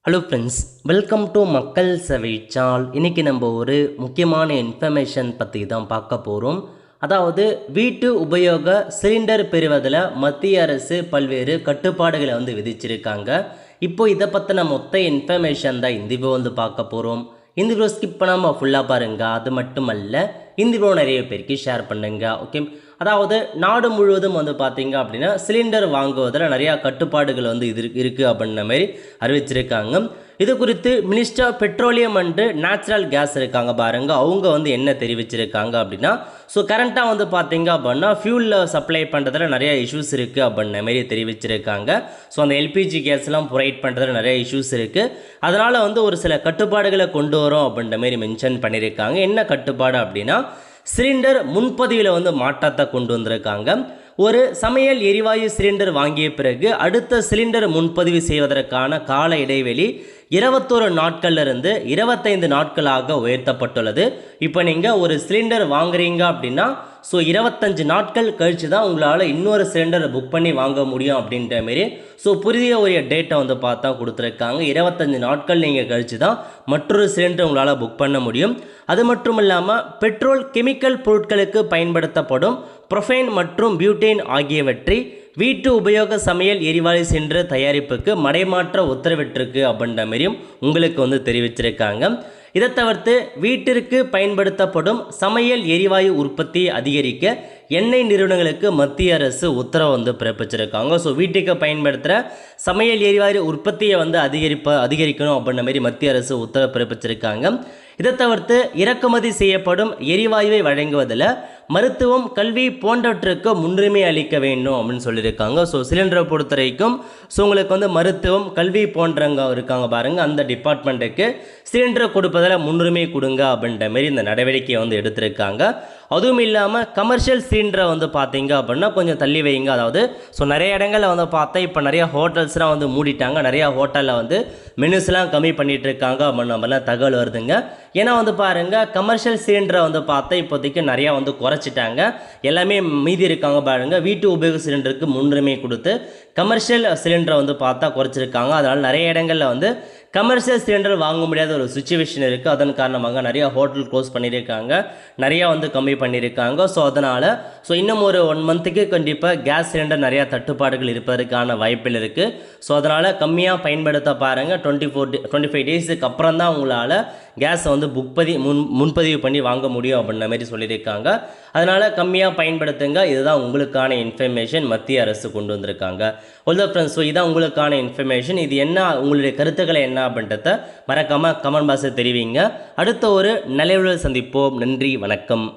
Hello friends, welcome to மக்கள் சேவை channel. இன்றைக்கி நம்ம ஒரு முக்கியமான இன்ஃபர்மேஷன் பற்றி தான் பார்க்க போகிறோம். அதாவது வீட்டு உபயோக சிலிண்டர் பெறுவதில் மத்திய அரசு பல்வேறு கட்டுப்பாடுகளை விதிச்சிருக்காங்க. இப்போ இதை பற்றின மொத்த இன்ஃபர்மேஷன் தான் இந்த வீடியோ பார்க்க போகிறோம். இந்த வீடியோ ஸ்கிப் பண்ணாமல் ஃபுல்லாக பாருங்கள். அது மட்டுமல்ல, இந்த வீடியோ நிறைய பேருக்கு ஷேர் பண்ணுங்க. ஓகே, அதாவது நாடு முழுவதும் பார்த்தீங்க அப்படின்னா சிலிண்டர் வாங்குவதில் நிறையா கட்டுப்பாடுகள் இருக்குது அப்படின்ற மாதிரி அறிவிச்சிருக்காங்க. இது குறித்து minister of petroleum and natural gas இருக்காங்க பாருங்க, அவங்க என்ன தெரிவிச்சிருக்காங்க அப்படின்னா, ஸோ கரண்ட்டாக பார்த்தீங்க அப்படின்னா ஃபியூலில் சப்ளை பண்ணுறதுல நிறைய இஷ்யூஸ் இருக்குது அப்படின்ற மாதிரி தெரிவிச்சிருக்காங்க. ஸோ அந்த எல்பிஜி கேஸ்லாம் ப்ரொவைட் பண்ணுறதுல நிறைய இஷ்யூஸ் இருக்குது. அதனால் ஒரு சில கட்டுப்பாடுகளை கொண்டு வரோம் அப்படின்ற மாதிரி மென்ஷன் பண்ணியிருக்காங்க. என்ன கட்டுப்பாடு அப்படின்னா, சிலிண்டர் முன்பதிவில் மாற்றத்தை கொண்டு வந்திருக்காங்க. ஒரு சமையல் எரிவாயு சிலிண்டர் வாங்கிய பிறகு அடுத்த சிலிண்டர் முன்பதிவு செய்வதற்கான கால இடைவெளி 21 நாட்கள்லேருந்து 25 நாட்களாக உயர்த்தப்பட்டுள்ளது. இப்போ நீங்கள் ஒரு சிலிண்டர் வாங்குறீங்க அப்படின்னா, ஸோ 25 நாட்கள் கழித்து தான் உங்களால் இன்னொரு சிலிண்டரை புக் பண்ணி வாங்க முடியும் அப்படின்ற மாரி ஸோ புதிய ஒரு டேட்டை பார்த்தா கொடுத்துருக்காங்க. 25 நாட்கள் நீங்கள் கழித்து தான் மற்றொரு சிலிண்டர் உங்களால் புக் பண்ண முடியும். அது மட்டும் இல்லாமல் பெட்ரோல் கெமிக்கல் பொருட்களுக்கு பயன்படுத்தப்படும் ப்ரொஃபைன் மற்றும் பியூட்டேன் ஆகியவற்றை வீட்டு உபயோக சமையல் எரிவாயு சிலிண்டர் தயாரிப்புக்கு மடைமாற்ற உத்தரவிட்டிருக்கு அப்படின்ற மாதிரியும் உங்களுக்கு தெரிவிச்சிருக்காங்க. இதை தவிர்த்து வீட்டிற்கு பயன்படுத்தப்படும் சமையல் எரிவாயு உற்பத்தியை அதிகரிக்க எண்ணெய் நிறுவனங்களுக்கு மத்திய அரசு உத்தரவு பிறப்பிச்சிருக்காங்க. ஸோ வீட்டுக்கு பயன்படுத்துகிற சமையல் எரிவாயு உற்பத்தியை அதிகரிக்கணும் அப்படின்ற மாதிரி மத்திய அரசு உத்தரவு பிறப்பிச்சிருக்காங்க. இதை தவிர்த்து இறக்குமதி செய்யப்படும் எரிவாயுவை வழங்குவதில் மருத்துவம், கல்வி போன்றவற்றுக்கு முன்னுரிமை அளிக்க வேண்டும் அப்படின்னு சொல்லியிருக்காங்க. ஸோ சிலிண்டரை பொறுத்த வரைக்கும் ஸோ உங்களுக்கு மருத்துவம், கல்வி போன்றவங்க இருக்காங்க பாருங்கள், அந்த டிபார்ட்மெண்ட்டுக்கு சிலிண்டரை கொடுப்பதில் முன்னுரிமை கொடுங்க அப்படின்ற மாரி இந்த நடவடிக்கையை எடுத்திருக்காங்க. அதுவும் இல்லாமல் கமர்ஷியல் சிலிண்டரை பார்த்தீங்க அப்படின்னா கொஞ்சம் தள்ளி வைங்க. அதாவது ஸோ நிறைய இடங்களில் பார்த்தா இப்போ நிறைய ஹோட்டல்ஸ்லாம் மூடிட்டாங்க. நிறையா ஹோட்டலில் மெனுஸ்லாம் கம்மி பண்ணிகிட்டு இருக்காங்க அப்படின்ற மாதிரிலாம் தகவல் வருதுங்க. ஏன்னா பாருங்கள், கமர்ஷியல் சிலிண்டரை பார்த்தா இப்போதைக்கு நிறையா குறைச்சிட்டாங்க. எல்லாமே மீதி இருக்காங்க பாருங்கள், வீட்டு உபயோக சிலிண்டருக்கு முன்னுரிமை கொடுத்து கமர்ஷியல் சிலிண்டரை பார்த்தா குறைச்சிருக்காங்க. அதனால் நிறைய இடங்களில் கமர்ஷியல் சிலிண்டர் வாங்க முடியாத ஒரு சுச்சுவேஷன் இருக்குது. அதன் காரணமாக நிறையா ஹோட்டல் க்ளோஸ் பண்ணியிருக்காங்க, நிறையா கம்மி பண்ணியிருக்காங்க. ஸோ அதனால் இன்னும் ஒரு 1 மந்த்துக்கு கண்டிப்பாக கேஸ் சிலிண்டர் நிறையா தட்டுப்பாடுகள் இருப்பதற்கான வாய்ப்பில் இருக்குது. ஸோ அதனால் கம்மியாக பயன்படுத்த பாருங்கள். 25 டேஸுக்கு அப்புறம் தான் உங்களால் கேஸை முன்பதிவு பண்ணி வாங்க முடியும் அப்படின்ற மாதிரி சொல்லியிருக்காங்க. அதனால் கம்மியாக பயன்படுத்துங்க. இதுதான் உங்களுக்கான இன்ஃபர்மேஷன் மத்திய அரசு கொண்டு வந்திருக்காங்க. ஓல்தோ ஃப்ரெண்ட்ஸ், ஸோ இதான் உங்களுக்கான இன்ஃபர்மேஷன். இது என்ன, உங்களுடைய கருத்துக்களை என்ன அப்படின்றத மறக்காமல் கமெண்ட் பாக்ஸில் தெரிவிங்க. அடுத்த ஒரு நல்ல சந்திப்போம். நன்றி, வணக்கம்.